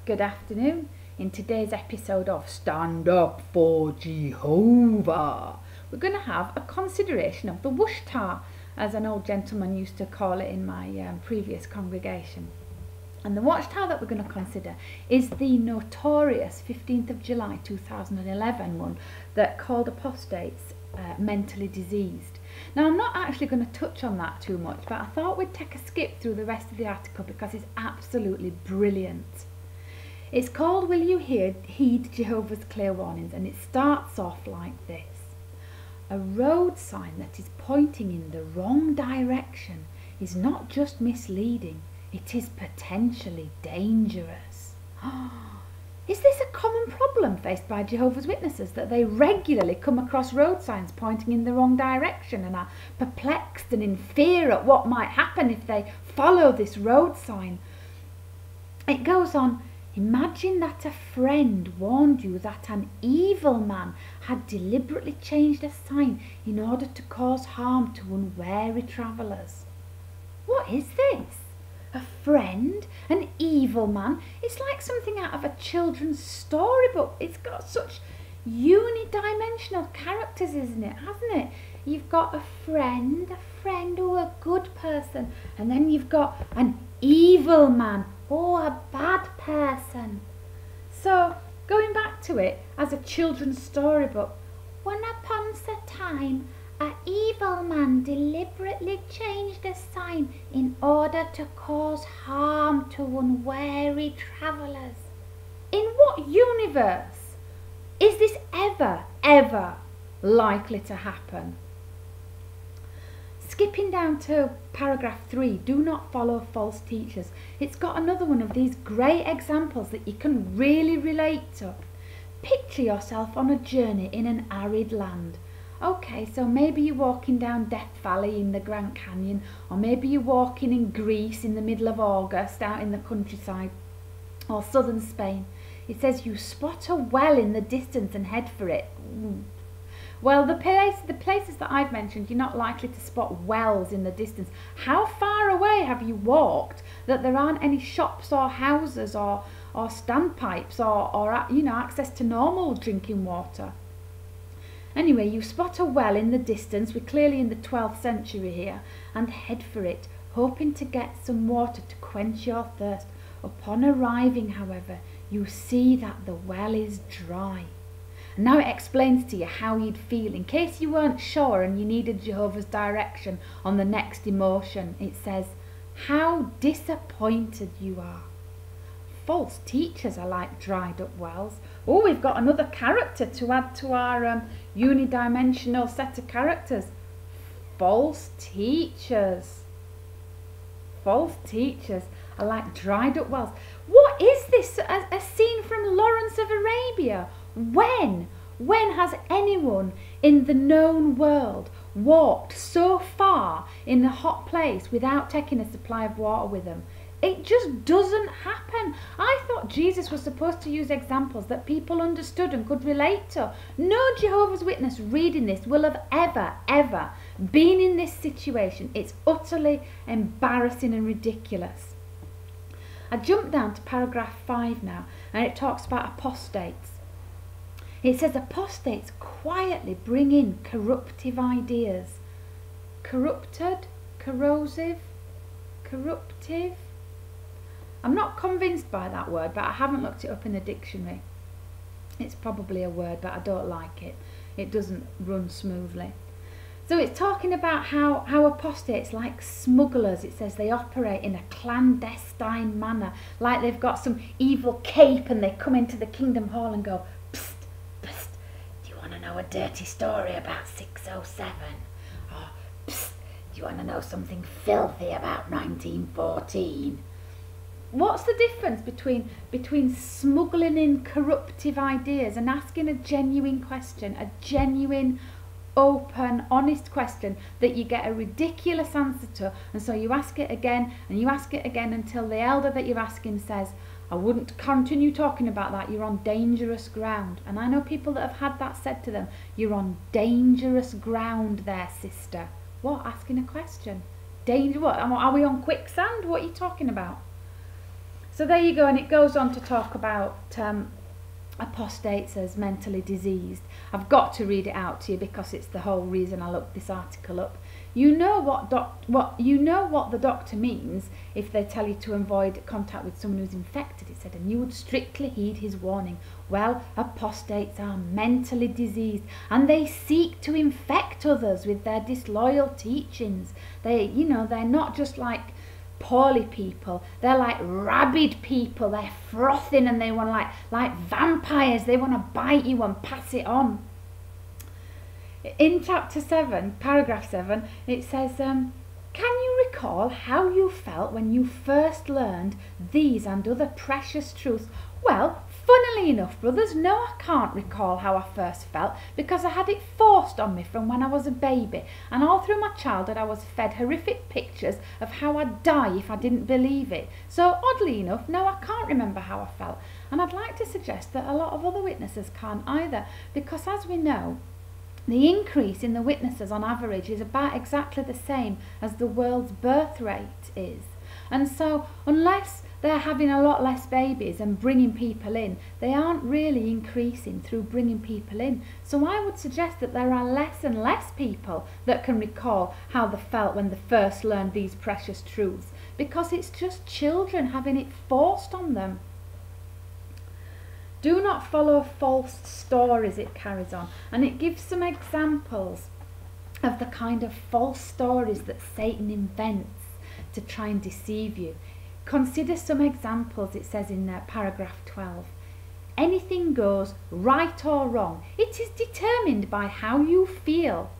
Good afternoon. In today's episode of Stand Up for Jehovah, we're going to have a consideration of the WUSHTA, as an old gentleman used to call it in my previous congregation. And the WUSHTA that we're going to consider is the notorious 15th of July 2011 one that called apostates mentally diseased. Now, I'm not actually going to touch on that too much, but I thought we'd take a skip through the rest of the article because it's absolutely brilliant. It's called Will You Heed Jehovah's Clear Warnings, and it starts off like this. A road sign that is pointing in the wrong direction is not just misleading, it is potentially dangerous. Is this a common problem faced by Jehovah's Witnesses, that they regularly come across road signs pointing in the wrong direction and are perplexed and in fear at what might happen if they follow this road sign? It goes on. Imagine that a friend warned you that an evil man had deliberately changed a sign in order to cause harm to unwary travellers. What is this? A friend? An evil man? It's like something out of a children's storybook. It's got such unidimensional characters, isn't it? Hasn't it? You've got a friend or a good person, and then you've got an evil man, or a bad person. So, going back to it as a children's storybook, once upon a time, an evil man deliberately changed a sign in order to cause harm to unwary travellers. In what universe is this ever likely to happen? Skipping down to paragraph 3, do not follow false teachers. It's got another one of these great examples that you can really relate to. Picture yourself on a journey in an arid land. Okay, so maybe you're walking down Death Valley in the Grand Canyon, or maybe you're walking in Greece in the middle of August out in the countryside, or southern Spain. It says you spot a well in the distance and head for it. Well, the places that I've mentioned, you're not likely to spot wells in the distance. How far away have you walked that there aren't any shops or houses or standpipes or access to normal drinking water? Anyway, you spot a well in the distance, we're clearly in the 12th century here, and head for it, hoping to get some water to quench your thirst. Upon arriving, however, you see that the well is dry. And now it explains to you how you'd feel in case you weren't sure and you needed Jehovah's direction on the next emotion. It says, how disappointed you are. False teachers are like dried up wells. Oh, we've got another character to add to our unidimensional set of characters. False teachers. False teachers are like dried up wells. What is this? A scene from Lawrence of Arabia? When has anyone in the known world walked so far in a hot place without taking a supply of water with them? It just doesn't happen. I thought Jesus was supposed to use examples that people understood and could relate to. No Jehovah's Witness reading this will have ever been in this situation. It's utterly embarrassing and ridiculous. I jump down to paragraph 5 now, and it talks about apostates. It says apostates quietly bring in corruptive ideas. Corrupted? Corrosive? Corruptive? I'm not convinced by that word, but I haven't looked it up in the dictionary. It's probably a word, but I don't like it. It doesn't run smoothly. So it's talking about how apostates, like smugglers, it says they operate in a clandestine manner, like they've got some evil cape and they come into the kingdom hall and go, psst, psst, do you want to know a dirty story about 607? Or, psst, do you want to know something filthy about 1914? What's the difference between smuggling in corruptive ideas and asking a genuine question, a genuine, open, honest question that you get a ridiculous answer to, and so you ask it again and you ask it again until the elder that you're asking says, I wouldn't continue talking about that, you're on dangerous ground. And I know people that have had that said to them, you're on dangerous ground there, sister. What? Asking a question? Danger? What? Are we on quicksand? What are you talking about? So there you go, and it goes on to talk about apostates as mentally diseased. I've got to read it out to you because it's the whole reason I looked this article up. You know what the doctor means if they tell you to avoid contact with someone who's infected, it said, and you would strictly heed his warning. Well, apostates are mentally diseased and they seek to infect others with their disloyal teachings. They're not just like poorly people, they're like rabid people. They're frothing and they want like vampires, they want to bite you and pass it on. In chapter 7, paragraph 7, it says, can you recall how you felt when you first learned these and other precious truths? Well, funnily enough, brothers, no, I can't recall how I first felt because I had it forced on me from when I was a baby, and all through my childhood I was fed horrific pictures of how I'd die if I didn't believe it. So oddly enough, no, I can't remember how I felt, and I'd like to suggest that a lot of other witnesses can't either, because as we know, the increase in the witnesses on average is about exactly the same as the world's birth rate is. And so unless they're having a lot less babies and bringing people in, they aren't really increasing through bringing people in. So I would suggest that there are less and less people that can recall how they felt when they first learned these precious truths, because it's just children having it forced on them. Do not follow false stories, it carries on, and it gives some examples of the kind of false stories that Satan invents to try and deceive you. Consider some examples, it says in paragraph 12. Anything goes, right or wrong. It is determined by how you feel.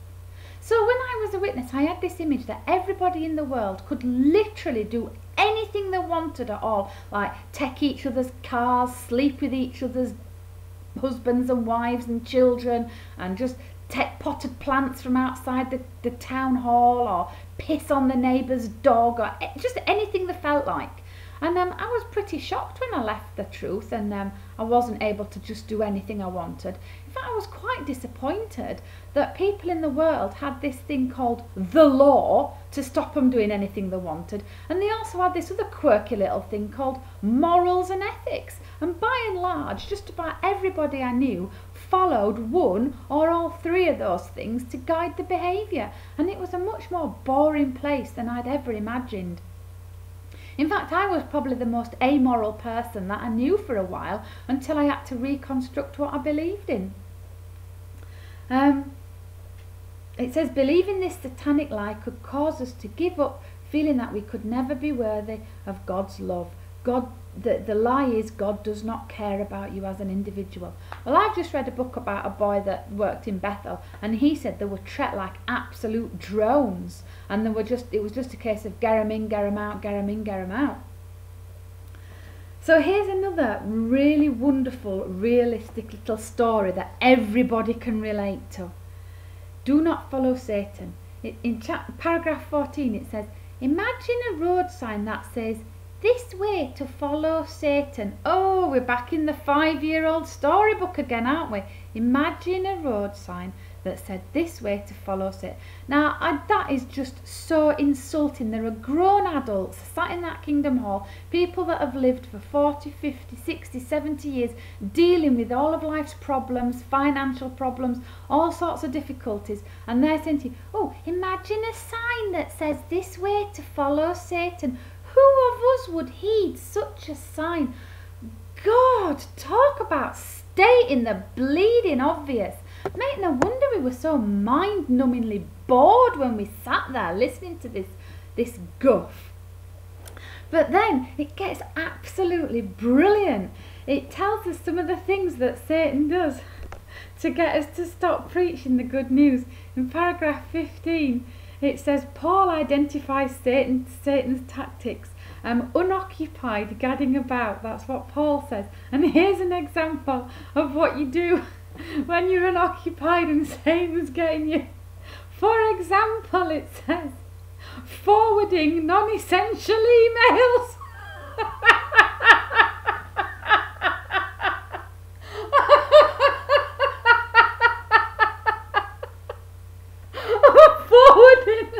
So when I was a witness, I had this image that everybody in the world could literally do anything they wanted at all, like take each other's cars, sleep with each other's husbands and wives and children, and just take potted plants from outside the town hall, or piss on the neighbour's dog, or just anything they felt like. And I was pretty shocked when I left the truth, and I wasn't able to just do anything I wanted. In fact, I was quite disappointed that people in the world had this thing called the law to stop them doing anything they wanted, and they also had this other quirky little thing called morals and ethics. And by and large, just about everybody I knew followed one or all three of those things to guide the behaviour, and it was a much more boring place than I'd ever imagined. In fact, I was probably the most amoral person that I knew for a while, until I had to reconstruct what I believed in. It says, believing this satanic lie could cause us to give up, feeling that we could never be worthy of God's love. The lie is God does not care about you as an individual. Well, I've just read a book about a boy that worked in Bethel, and he said they were treated like absolute drones, and it was just a case of get 'em in, get 'em out, get 'em in, get 'em out. So here's another really wonderful, realistic little story that everybody can relate to. Do not follow Satan. In paragraph 14 it says, imagine a road sign that says, this way to follow Satan. Oh, we're back in the 5-year-old storybook again, aren't we? Imagine a road sign that said this way to follow Satan. Now, that is just so insulting. There are grown adults sat in that Kingdom Hall, people that have lived for 40, 50, 60, 70 years, dealing with all of life's problems, financial problems, all sorts of difficulties, and they're saying to you, oh, imagine a sign that says this way to follow Satan. Who of us would heed such a sign? God, talk about stating the bleeding obvious. Mate, no wonder we were so mind-numbingly bored when we sat there listening to this guff. But then it gets absolutely brilliant. It tells us some of the things that Satan does to get us to stop preaching the good news. In paragraph 15, it says, Paul identifies Satan's tactics. Unoccupied, gadding about, that's what Paul says. And here's an example of what you do when you're unoccupied and Satan's getting you. For example, it says, forwarding non-essential emails. Forwarding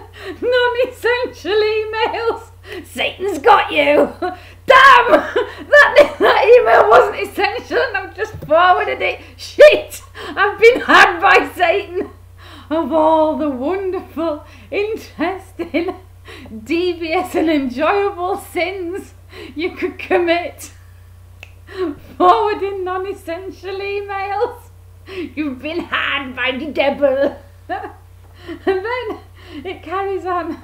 non-essential emails. Satan's got you. Damn! all the wonderful, interesting, devious and enjoyable sins you could commit forwarding non-essential emails. You've been had by the devil. And then it carries on.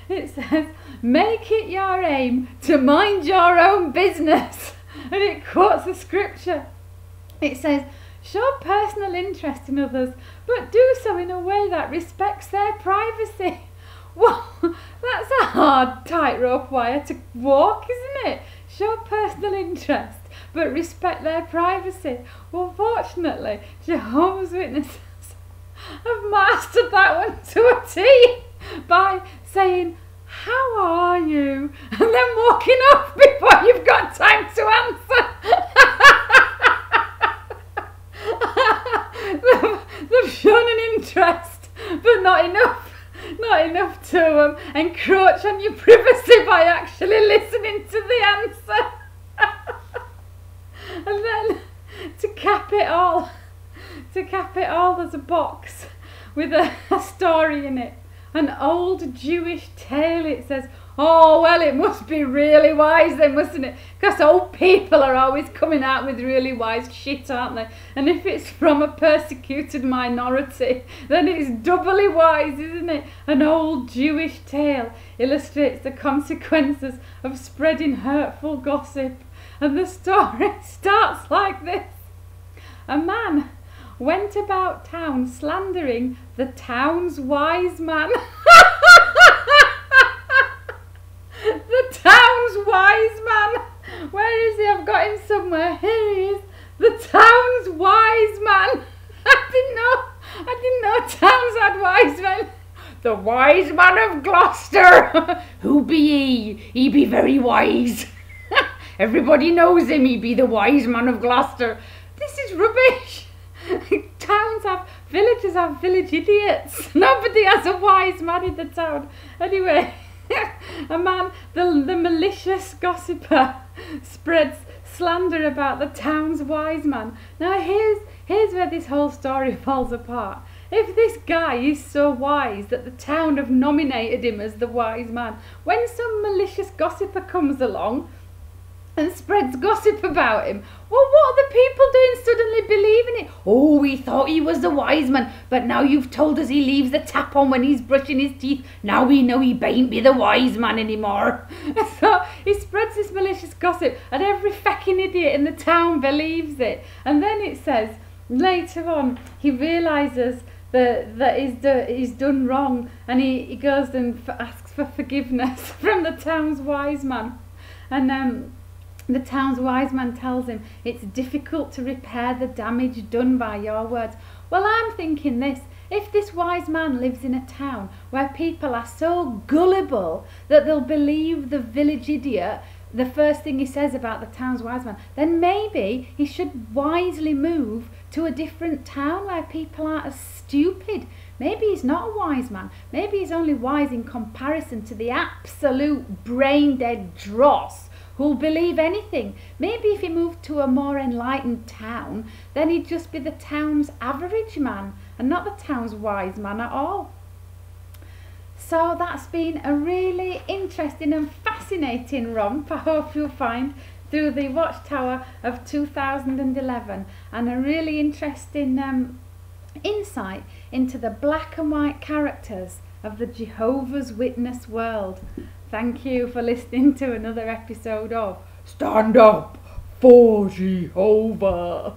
It says, make it your aim to mind your own business. And it quotes the scripture. It says, show personal interest in others, but do so in a way that respects their privacy. Well, that's a hard tightrope wire to walk, isn't it? Show personal interest, but respect their privacy. Well, fortunately, Jehovah's Witnesses have mastered that one to a T by saying, how are you? And then walking off before you've got time to answer. They've shown an interest, but not enough to encroach on your privacy by actually listening to the answer. And then, to cap it all, there's a box with a story in it. An old Jewish tale, it says. Oh, well, it must be really wise then, mustn't it? Because old people are always coming out with really wise shit, aren't they? And if it's from a persecuted minority, then it's doubly wise, isn't it? An old Jewish tale illustrates the consequences of spreading hurtful gossip. And the story starts like this. A man went about town slandering the town's wise man. The town's wise man. Where is he? I've got him somewhere. Here he is. The town's wise man. I didn't know towns had wise men. The wise man of Gloucester. Who be he? He be very wise. Everybody knows him. He be the wise man of Gloucester. This is rubbish. Villages have village idiots. Nobody has a wise man in the town. Anyway, a man, the malicious gossiper, spreads slander about the town's wise man. Now here's where this whole story falls apart. If this guy is so wise that the town have nominated him as the wise man, when some malicious gossiper comes along and spreads gossip about him, well, what are the people doing suddenly believing it? Oh, we thought he was the wise man, but now you've told us he leaves the tap on when he's brushing his teeth. Now we know he bain't be the wise man anymore. So he spreads this malicious gossip and every fecking idiot in the town believes it. And then it says, later on, he realises that he's done wrong, and he goes and asks for forgiveness from the town's wise man. And the town's wise man tells him it's difficult to repair the damage done by your words. Well, I'm thinking this. If this wise man lives in a town where people are so gullible that they'll believe the village idiot, the first thing he says about the town's wise man, then maybe he should wisely move to a different town where people aren't as stupid. Maybe he's not a wise man. Maybe he's only wise in comparison to the absolute brain-dead dross who'll believe anything. Maybe if he moved to a more enlightened town, then he'd just be the town's average man and not the town's wise man at all. So that's been a really interesting and fascinating romp, I hope you'll find, through the Watchtower of 2011, and a really interesting insight into the black and white characters of the Jehovah's Witness world. Thank you for listening to another episode of Stand Up for Jehovah.